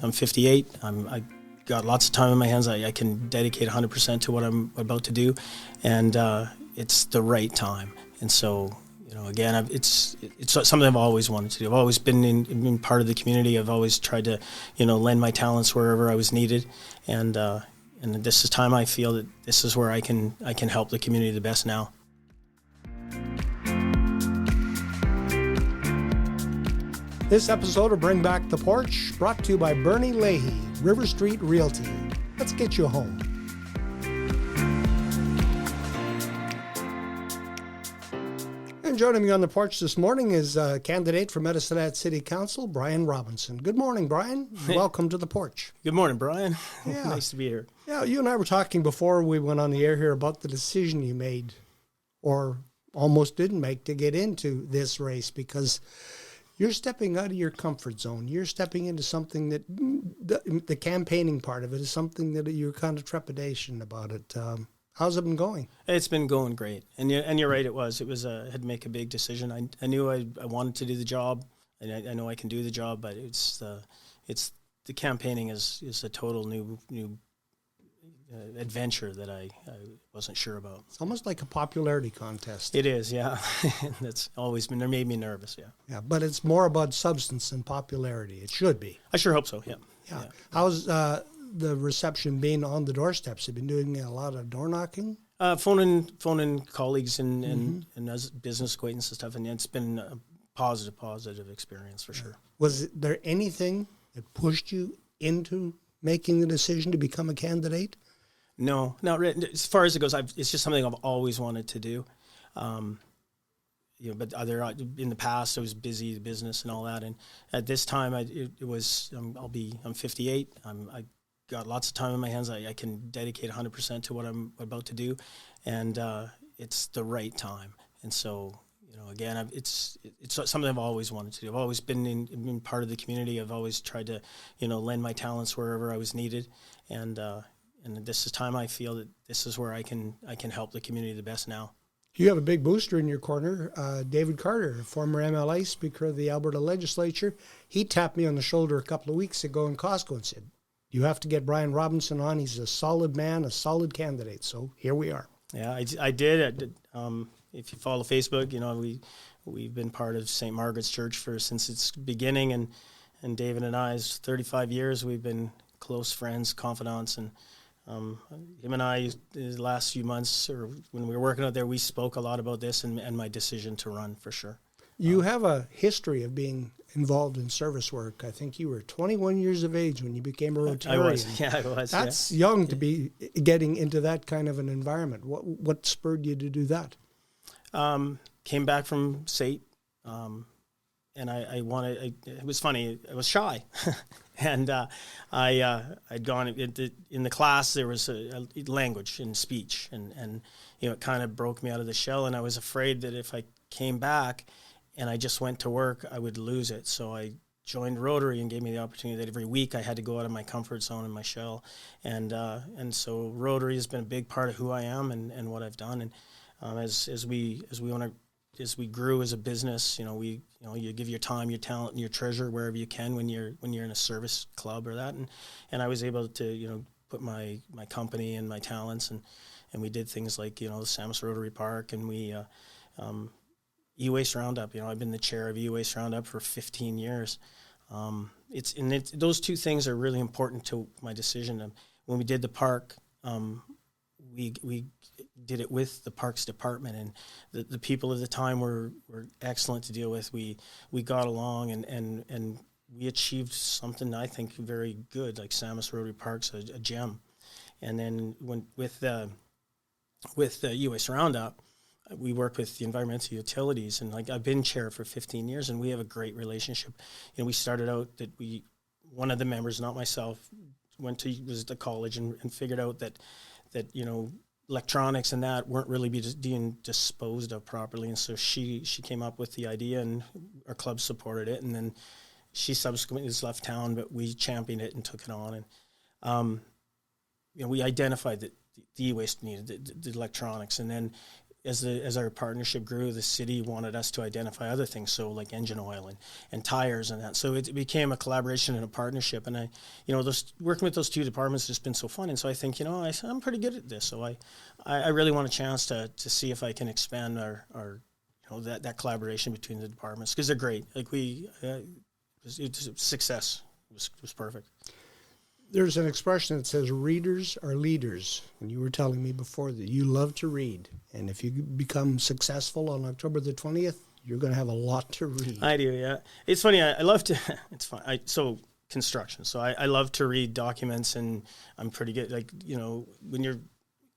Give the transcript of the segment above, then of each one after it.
I'm 58. I got lots of time in my hands. I can dedicate 100% to what I'm about to do, and it's the right time. And so, again, it's something I've always wanted to do. I've always been part of the community. I've always tried to, lend my talents wherever I was needed, and this is time I feel that this is where I can help the community the best now. This episode of Bring Back the Porch, brought to you by Bernie Leahy, River Street Realty. Let's get you home. And joining me on the porch this morning is a candidate for Medicine City Council, Brian Robinson. Good morning, Brian. Welcome to the porch. Good morning, Brian. Yeah. Nice to be here. Yeah, you and I were talking before we went on the air here about the decision you made, or almost didn't make, to get into this race, because you're stepping out of your comfort zone. You're stepping into something that the campaigning part of it is something that you're kind of trepidation about it. How's it been going? It's been going great, and you're right. It was had to make a big decision. I knew I wanted to do the job, and I know I can do the job, but it's the campaigning is a total new adventure that I wasn't sure about. It's almost like a popularity contest. It is, yeah. That's always made me nervous, yeah. Yeah, but it's more about substance than popularity. It should be. I sure hope so, yeah. Yeah. How's the reception been on the doorsteps? Have you been doing a lot of door knocking? Phoning colleagues and as business acquaintances and stuff, and it's been a positive experience for sure. Was there anything that pushed you into making the decision to become a candidate? No, not really. As far as it goes, it's just something I've always wanted to do. But in the past, I was busy, the business and all that. And at this time, I'm 58. I got lots of time in my hands. I can dedicate 100% to what I'm about to do, and it's the right time. And so, again, it's something I've always wanted to do. I've always been part of the community. I've always tried to, lend my talents wherever I was needed, and this is time I feel that this is where I can help the community the best now. You have a big booster in your corner, David Carter, former MLA, Speaker of the Alberta Legislature. He tapped me on the shoulder a couple of weeks ago in Costco and said, "You have to get Brian Robinson on. He's a solid man, a solid candidate." So here we are. Yeah, I did. If you follow Facebook, we've been part of St. Margaret's Church since its beginning, and David and I, 35 years, we've been close friends, confidants, and him and I, the last few months, or when we were working out there, we spoke a lot about this and my decision to run for sure. You have a history of being involved in service work. I think you were 21 years of age when you became a Rotarian. I was. That's young to be getting into that kind of an environment. What spurred you to do that? Came back from SAIT, and it was funny, I was shy. And I'd gone in the class. There was a language and speech, and it kind of broke me out of the shell. And I was afraid that if I came back and I just went to work, I would lose it. So I joined Rotary and gave me the opportunity that every week I had to go out of my comfort zone and my shell. And so Rotary has been a big part of who I am and what I've done. And as we grew as a business, you give your time, your talent, and your treasure wherever you can when you're in a service club or that, and I was able to put my company and my talents, and we did things like the Saamis Rotary Park, and we E-Waste Roundup. I've been the chair of E-Waste Roundup for 15 years. Those two things are really important to my decision. When we did the park, we did it with the Parks Department, and the people at the time were excellent to deal with. We got along, and we achieved something I think very good, like Saamis Rotary Park's a gem. And then with the U.S. Roundup, we work with the environmental utilities, and I've been chair for 15 years, and we have a great relationship. We started out that one of the members, not myself, was at college and figured out that electronics and that weren't really being disposed of properly, and so she came up with the idea, and our club supported it, and then she subsequently has left town, but we championed it and took it on, and we identified that the e-waste needed the electronics, and then as our partnership grew, the city wanted us to identify other things, so like engine oil and tires and that. So it became a collaboration and a partnership. And working with those two departments has just been so fun. And so I think, I'm pretty good at this. So I really want a chance to see if I can expand our that collaboration between the departments, because they're great. Like success was perfect. There's an expression that says readers are leaders. And you were telling me before that you love to read. And if you become successful on October the 20th, you're going to have a lot to read. I do, yeah. It's funny. I love to, it's fun. So construction. So I love to read documents, and I'm pretty good. Like,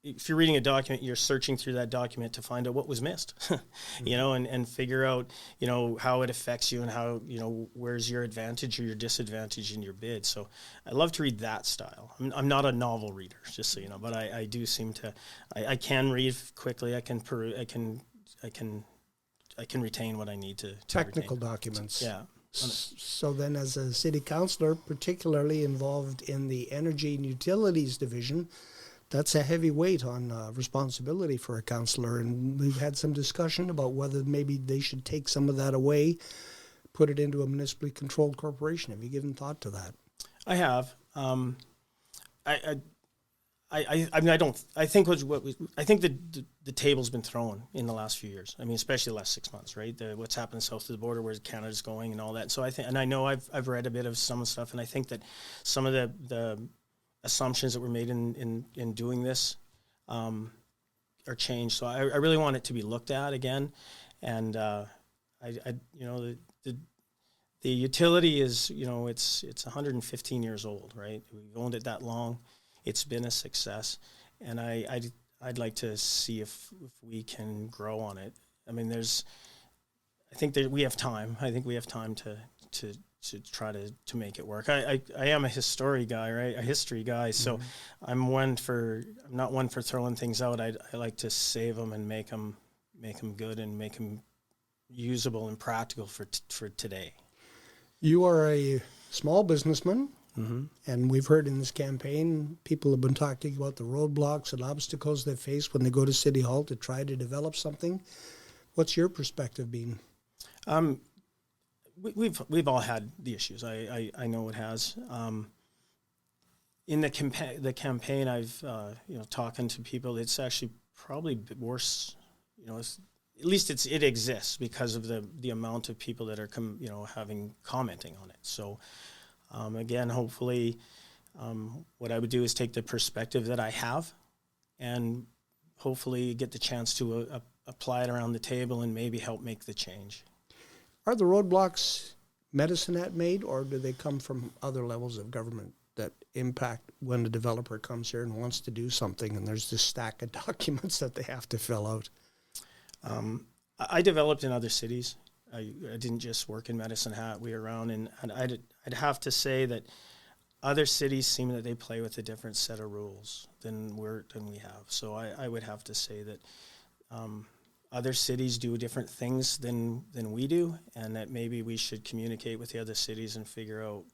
if you're reading a document, you're searching through that document to find out what was missed, and figure out, how it affects you and how, where's your advantage or your disadvantage in your bid. So I love to read that style. I'm not a novel reader, just so you know, but I do seem to, I can read quickly. I can retain what I need to technical retain. documents. Yeah. So then, as a city councillor, particularly involved in the Energy and Utilities Division, that's a heavy weight on responsibility for a councillor, and we've had some discussion about whether maybe they should take some of that away, put it into a municipally controlled corporation. Have you given thought to that? I have. I think the table's been thrown in the last few years. I mean, especially the last 6 months, right? What's happened south of the border, where Canada's going, and all that. So I think, and I know I've read a bit of some stuff, and I think that some of the assumptions that were made in doing this are changed. So I really want it to be looked at again, and the utility is, it's 115 years old, right? We've owned it that long. It's been a success, and I'd like to see if we can grow on it. I mean, I think that we have time. I think we have time to try to make it work. I am a history guy, right? A history guy. So I'm not one for throwing things out. I like to save them and make them good and make them usable and practical for today. You are a small businessman, and we've heard in this campaign, people have been talking about the roadblocks and obstacles they face when they go to City Hall to try to develop something. What's your perspective been? We've all had the issues. I know it has. In the campaign, I've talking to people. It's actually probably worse. At least it exists because of the amount of people that are commenting on it. So again, hopefully, what I would do is take the perspective that I have, and hopefully get the chance to apply it around the table and maybe help make the change. Are the roadblocks Medicine Hat made, or do they come from other levels of government that impact when a developer comes here and wants to do something, and there's this stack of documents that they have to fill out? I developed in other cities. I didn't just work in Medicine Hat. We were around, and I'd have to say that other cities seem that they play with a different set of rules than we have. So I would have to say that other cities do different things than we do, and that maybe we should communicate with the other cities and figure out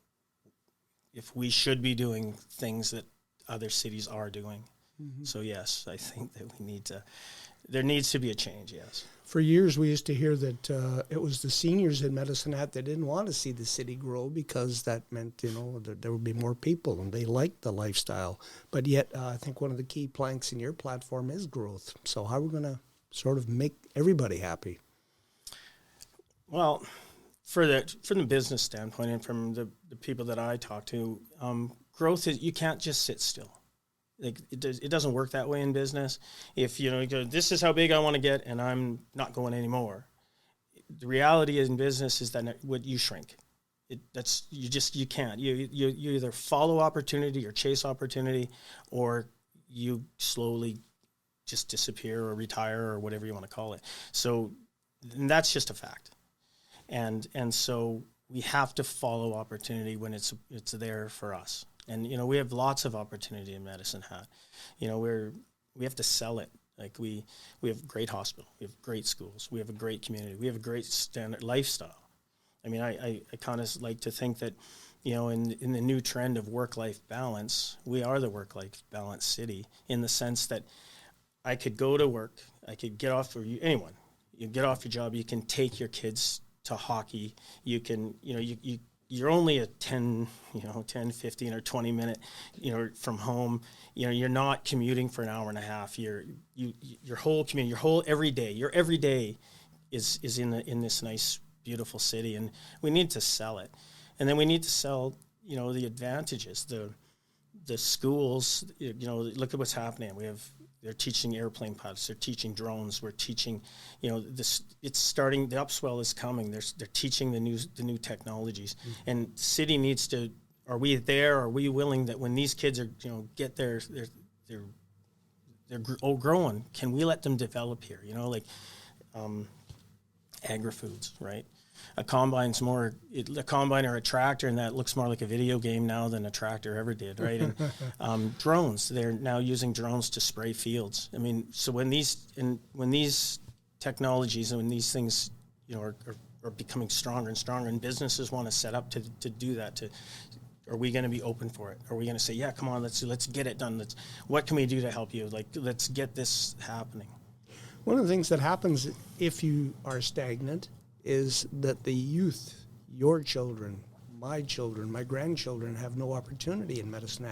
if we should be doing things that other cities are doing. So yes, I think that there needs to be a change, yes. For years, we used to hear that it was the seniors in Medicine Hat that didn't want to see the city grow because that meant, that there would be more people and they liked the lifestyle. But yet, I think one of the key planks in your platform is growth. So how are we going to sort of make everybody happy? Well, from the business standpoint and from the people that I talk to, growth is, you can't just sit still. Like it doesn't work that way in business. If you go, this is how big I want to get, and I'm not going anymore. The reality in business is that you shrink. You can't. You either follow opportunity or chase opportunity, or you slowly just disappear or retire or whatever you want to call it. So and that's just a fact. And so we have to follow opportunity when it's there for us. And, we have lots of opportunity in Medicine Hat. We have to sell it. Like we have great hospital, we have great schools, we have a great community, we have a great standard lifestyle. I mean, I kind of like to think that, in the new trend of work-life balance, we are the work-life balance city, in the sense that I could go to work, I could get off, or anyone, you get off your job, you can take your kids to hockey, you can, you're only a 10, 15 or 20 minute, from home, you're not commuting for an hour and a half. Your whole community, your every day is in this nice, beautiful city, and we need to sell it. And then we need to sell, the advantages, the schools, look at what's happening. They're teaching airplane pilots. They're teaching drones. We're teaching, this. It's starting. The upswell is coming. They're teaching the new technologies. Mm-hmm. And city needs to. Are we there? Are we willing that when these kids are get they're growing? Can we let them develop here? Agri-foods, right? A combine's a combine or a tractor, and that looks more like a video game now than a tractor ever did, right? And drones, they're now using drones to spray fields. I mean, so when these technologies and when these things, are becoming stronger and stronger, and businesses want to set up to do that, are we going to be open for it? Are we going to say, yeah, come on, let's get it done. What can we do to help you? Let's get this happening. One of the things that happens if you are stagnant is that the youth, your children, my grandchildren have no opportunity in Medicine.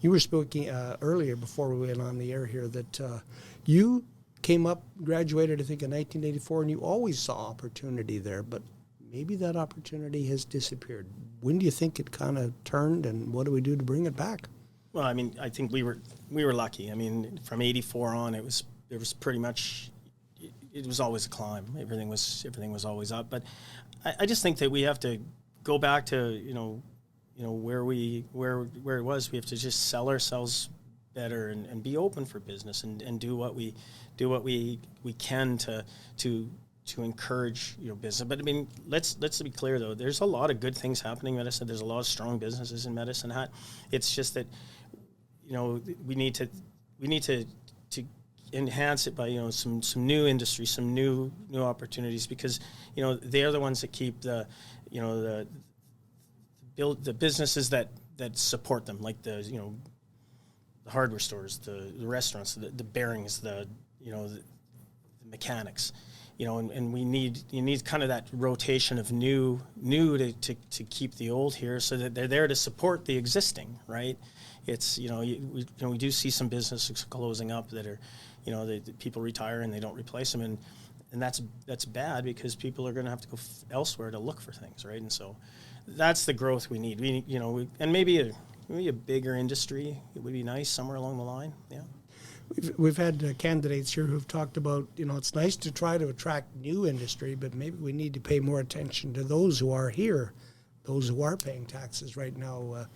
You were speaking earlier before we went on the air here that you came up, graduated, I think, in 1984, and you always saw opportunity there, but maybe that opportunity has disappeared. When do you think it kind of turned, and what do we do to bring it back? Well, I mean, I think we were lucky. I mean, from 84 on, it was pretty much, it was always a climb. Everything was always up. But I just think that we have to go back to where it was. We have to just sell ourselves better and be open for business and do what we can to encourage business. But I mean, let's be clear though. There's a lot of good things happening in Medicine. There's a lot of strong businesses in Medicine Hat. It's just that we need to enhance it by some new industry, some new opportunities, because they are the ones that keep the businesses that support them, like the hardware stores, the restaurants, the bearings, the mechanics, and you need kind of that rotation of new to keep the old here, so that they're there to support the existing, right? It's we do see some businesses closing up that are the people retire and they don't replace them, and that's bad, because people are going to have to go elsewhere to look for things, right? And so that's the growth we need. And maybe a bigger industry, it would be nice somewhere along the line. Yeah. We've had candidates here who've talked about, it's nice to try to attract new industry, but maybe we need to pay more attention to those who are here, those who are paying taxes right now.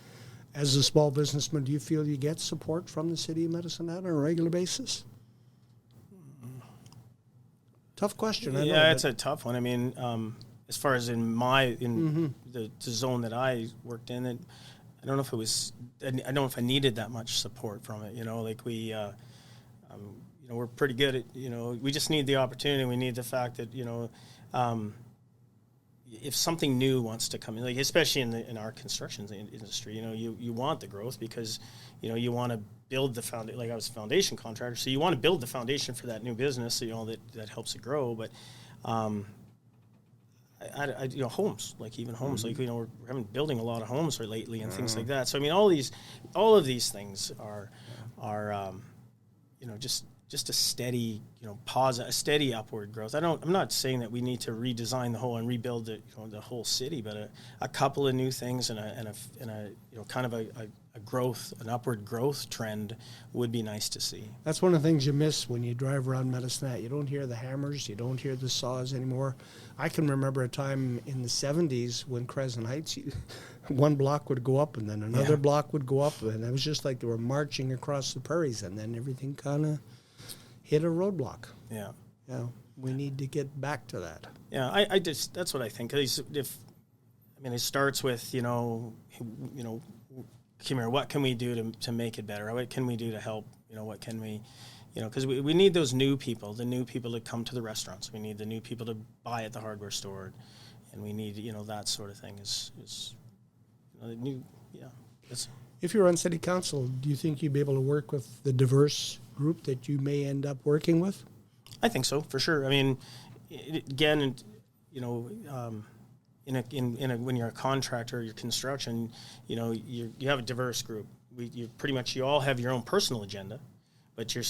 As a small businessman, do you feel you get support from the city of Medicine Hat on a regular basis? Tough question. I know, it's a tough one. I mean, as far as in the zone that I worked in, I don't know if it was. I don't know if I needed that much support from it. We're pretty good at. We just need the opportunity. We need the fact that if something new wants to come in, like especially in our construction industry, you want the growth, because you want to build the foundation. Like I was a foundation contractor, so you want to build the foundation for that new business, that helps it grow. But homes, like even homes, like we're having building a lot of homes lately and things like that. So I mean, all of these things are just a steady, a steady upward growth. I'm not saying that we need to redesign the whole and rebuild the whole city, but a couple of new things and a kind of a growth, an upward growth trend would be nice to see. That's one of the things you miss when you drive around Medicine Hat. You don't hear the hammers, you don't hear the saws anymore. I can remember a time in the 70s when Crescent Heights, one block would go up and then another block would go up, and it was just like they were marching across the prairies, and then everything kind of hit a roadblock. Yeah. We need to get back to that. Yeah, I just, that's what I think. It starts with, come here, what can we do to make it better? What can we do to help? What can we, because we need those new people, the new people that come to the restaurants. We need the new people to buy at the hardware store, and we need, that sort of thing is new, yeah. If you're on city council, do you think you'd be able to work with the diverse group that you may end up working with? I think so, for sure. I mean, again, you know, when you're a contractor, you're construction, you know, you have a diverse group. You all have your own personal agenda, but you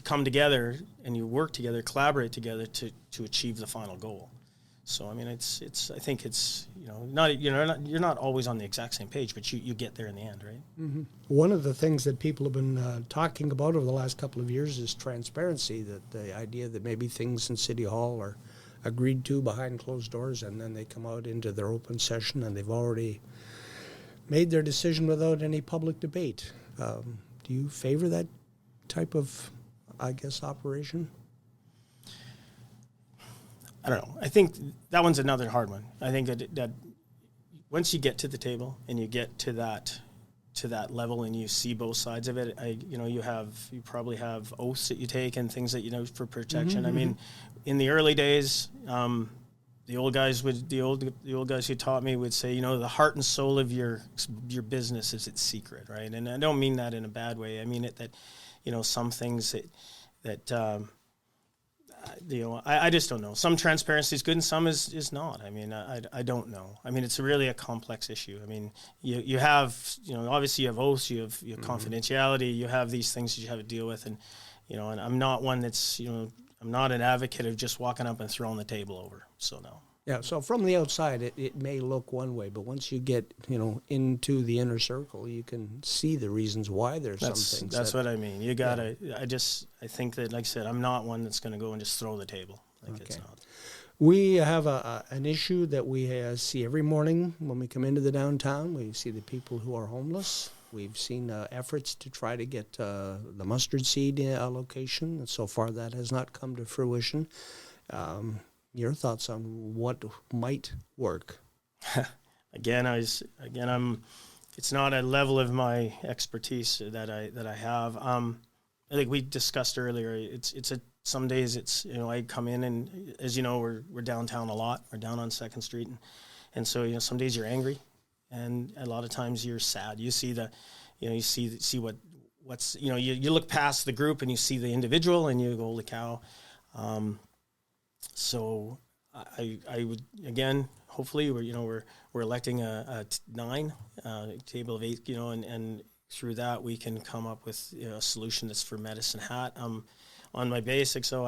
come together and you work together, collaborate together to achieve the final goal. So I mean, I think it's, you know, you're not always on the exact same page, but you get there in the end, right? Mm-hmm. One of the things that people have been talking about over the last couple of years is transparency. That the idea that maybe things in City Hall are agreed to behind closed doors, and then they come out into their open session and they've already made their decision without any public debate. Do you favor that type of, I guess, operation? I don't know. I think that one's another hard one. I think that once you get to the table and you get to that level and you see both sides of it, you probably have oaths that you take and things that, you know, for protection. Mm-hmm. I mean, in the early days, the old guys who taught me would say, you know, the heart and soul of your business is its secret, right? And I don't mean that in a bad way. I mean it that, you know, some things that you know, I just don't know. Some transparency is good and some is not. I mean, I don't know. I mean, it's really a complex issue. I mean, you have, you know, obviously you have oaths, you have mm-hmm. confidentiality, you have these things that you have to deal with. And, you know, and I'm not one that's, you know, I'm not an advocate of just walking up and throwing the table over. So no. Yeah, so from the outside, it may look one way, but once you get, you know, into the inner circle, you can see the reasons why there's some things. That's what I mean. You gotta. Yeah. I think that, like I said, I'm not one that's going to go and just throw the table. Like, it's not. We have an issue that we see every morning when we come into the downtown. We see the people who are homeless. We've seen efforts to try to get the mustard seed allocation, and so far that has not come to fruition. Your thoughts on what might work? It's not a level of my expertise that I have. I think we discussed earlier. Some days it's, you know, I come in and, as you know, we're downtown a lot. We're down on 2nd Street, and so, you know, some days you're angry, and a lot of times you're sad. You see you see what's, you know, you look past the group and you see the individual and you go, holy cow. So I would, again, hopefully we're electing a 9 table of 8, you know, and through that we can come up with, you know, a solution that's for Medicine Hat. On my basic, so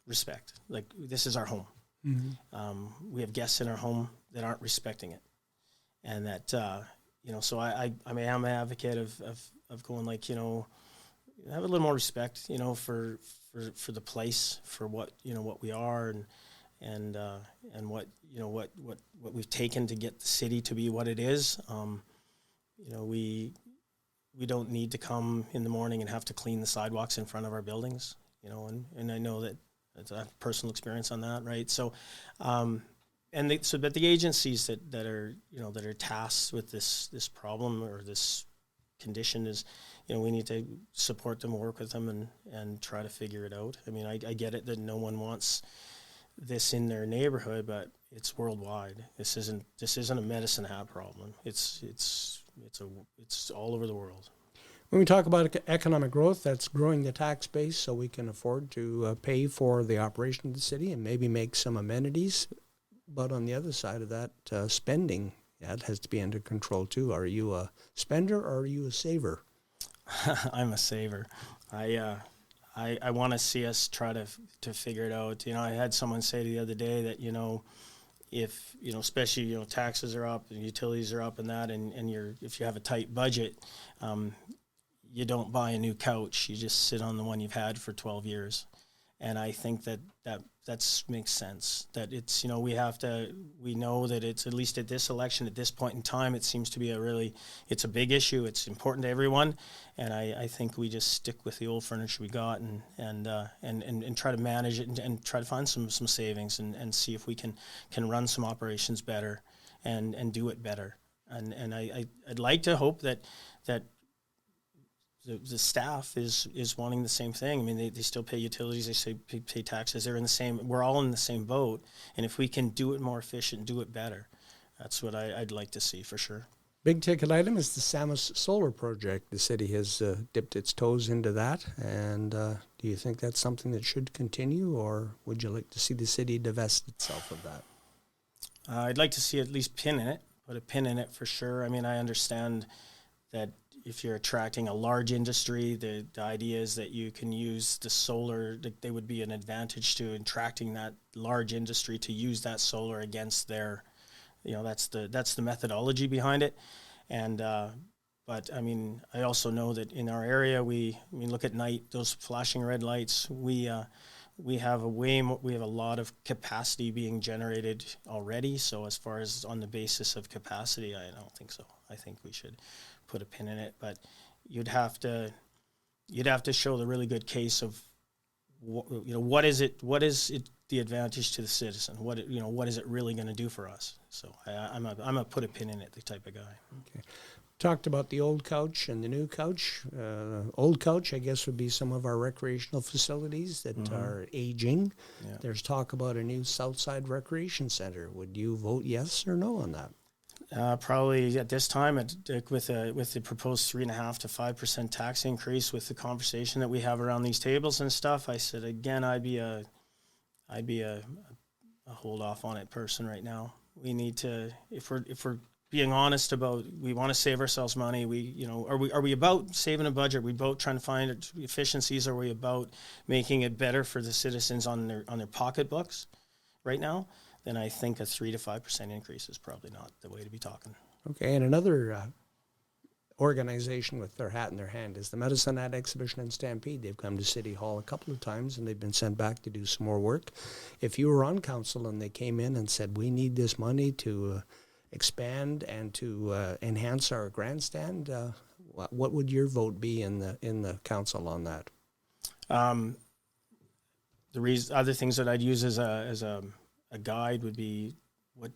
respect. Like, this is our home. Mm-hmm. We have guests in our home that aren't respecting it, and that. You know, so I'm an advocate of going, like, you know, have a little more respect, you know, for the place, for what, you know, what we are, and what, you know, what we've taken to get the city to be what it is. You know, we don't need to come in the morning and have to clean the sidewalks in front of our buildings, you know, and I know that I have personal experience on that, right? So. But the agencies that are, you know, that are tasked with this problem or this condition is, you know, we need to support them, work with them, and try to figure it out. I mean, I get it that no one wants this in their neighborhood, but it's worldwide. This isn't a Medicine Hat problem. It's all over the world. When we talk about economic growth, that's growing the tax base so we can afford to pay for the operation of the city and maybe make some amenities. But on the other side of that, spending, that has to be under control too. Are you a spender or are you a saver? I'm a saver. I want to see us try to figure it out. You know, I had someone say the other day that, you know, if, you know, especially, you know, taxes are up and utilities are up and that, and if you have a tight budget, you don't buy a new couch. You just sit on the one you've had for 12 years. And I think that makes sense. That it's, you know, we know that it's, at least at this election, at this point in time, it seems to be it's a big issue. It's important to everyone. And I think we just stick with the old furniture we got and try to manage it and try to find some savings and see if we can run some operations better and do it better. And I'd like to hope that the staff is wanting the same thing. I mean, they still pay utilities, they pay taxes. We're all in the same boat. And if we can do it more efficient, do it better, That's what I'd like to see for sure. Big ticket item is the Saamis solar project. The city has dipped its toes into that. And do you think that's something that should continue, or would you like to see the city divest itself of that? I'd like to see at least put a pin in it for sure. I mean, I understand that if you're attracting a large industry, the idea is that you can use the solar, they would be an advantage to attracting that large industry to use that solar against their, that's the methodology behind it. And but I mean, I also know that in our area, look at night, those flashing red lights, we have a lot of capacity being generated already. So as far as on the basis of capacity, I don't think so. I think we should put a pin in it, but you'd have to show the really good case of what is it the advantage to the citizen, what is it really going to do for us. So I'm a put a pin in it the type of guy. Okay. Talked about the old couch and the new couch. Old couch, I guess, would be some of our recreational facilities that are aging. Yeah. There's talk about a new Southside Recreation Center. Would you vote yes or no on that? Probably at this time, with the proposed 3.5% to 5% tax increase, with the conversation that we have around these tables and stuff, I said again, I'd be a hold off on it person right now. We need to, if we're being honest about, we want to save ourselves money. Are we about saving a budget? Are we about trying to find efficiencies? Are we about making it better for the citizens on their pocketbooks right now? Then I think a 3 to 5% increase is probably not the way to be talking. Okay, and another organization with their hat in their hand is the Medicine Hat Exhibition and Stampede. They've come to City Hall a couple of times, and they've been sent back to do some more work. If you were on council and they came in and said, we need this money to expand and to enhance our grandstand, what would your vote be in the council on that? Other things that I'd use as a guide would be what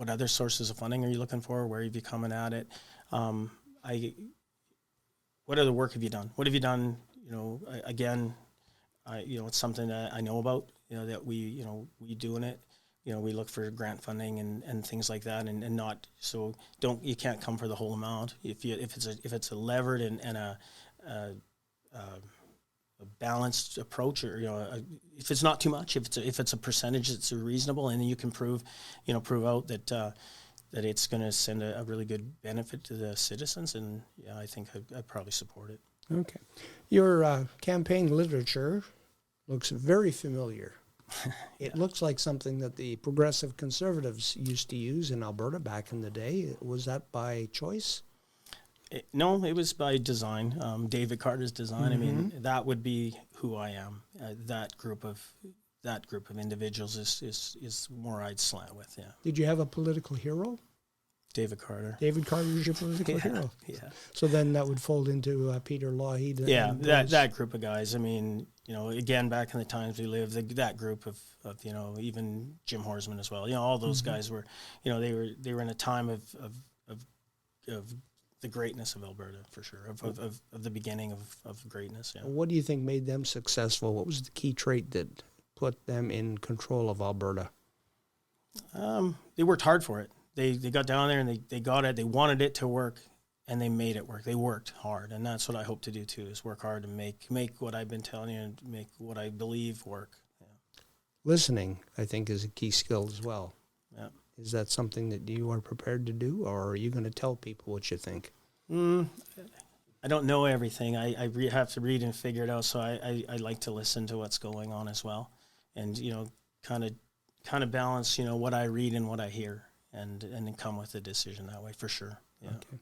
other sources of funding are you looking for? Where have you coming at it? What other work have you done? What have you done? It's something that I know about. That we doing it. We look for grant funding and things like that, and not so you can't come for the whole amount. If it's a levered and a balanced approach, or if it's not too much, if it's a percentage that's reasonable, and you can prove out that it's going to send a really good benefit to the citizens, and I think I'd probably support it. Okay, your campaign literature looks very familiar. It looks like something that the progressive conservatives used to use in Alberta back in the day. Was that by choice? No, it was by design. David Carter's design. Mm-hmm. I mean, that would be who I am. That group of individuals is more I'd slant with. Yeah. Did you have a political hero? David Carter. David Carter is your political hero. Yeah. So then that would fold into Peter Lougheed. Yeah, that group of guys. I mean, again, back in the times we lived, that group of even Jim Horsman as well. All those guys were, they were in a time of the greatness of Alberta, for sure, of the beginning of greatness. Yeah. What do you think made them successful? What was the key trait that put them in control of Alberta? They worked hard for it. They got down there and they got it. They wanted it to work, and they made it work. They worked hard, and that's what I hope to do too, is work hard to make what I've been telling you and make what I believe work. Yeah. Listening, I think, is a key skill as well. Yeah. Is that something that you are prepared to do, or are you going to tell people what you think? I don't know everything. I have to read and figure it out, so I like to listen to what's going on as well, and kind of balance what I read and what I hear, and then come with a decision that way, for sure. Yeah. Okay.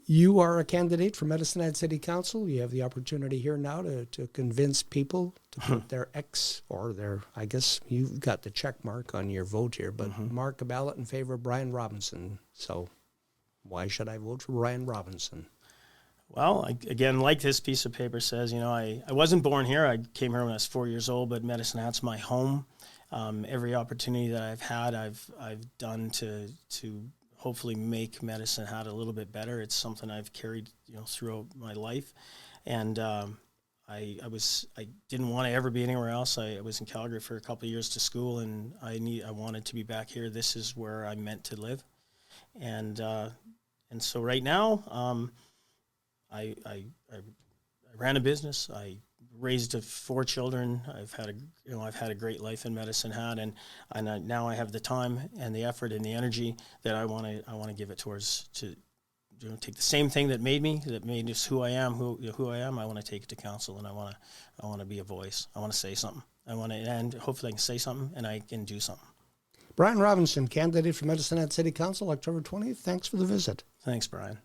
You are a candidate for Medicine Hat City Council. You have the opportunity here now to convince people to put their X or their, I guess you've got the check mark on your vote here, but mark a ballot in favor of Brian Robinson. So why should I vote for Brian Robinson? Well, again, like this piece of paper says, I wasn't born here. I came here when I was 4 years old, but Medicine Hat's my home. Every opportunity that I've had, I've done to hopefully make Medicine Hat a little bit better. It's something I've carried throughout my life, and I didn't want to ever be anywhere else. I was in Calgary for a couple of years to school, and I wanted to be back here. This is where I meant to live, And so right now, I ran a business. I raised 4 children. I've had a great life in Medicine Hat, and now I have the time and the effort and the energy that I want to give it towards to take the same thing that made us who I am. I want to take it to council, and I want to be a voice. I want to say something. And hopefully I can say something and I can do something. Brian Robinson, candidate for Medicine Hat City Council, October 20th. Thanks for the visit. Thanks, Brian.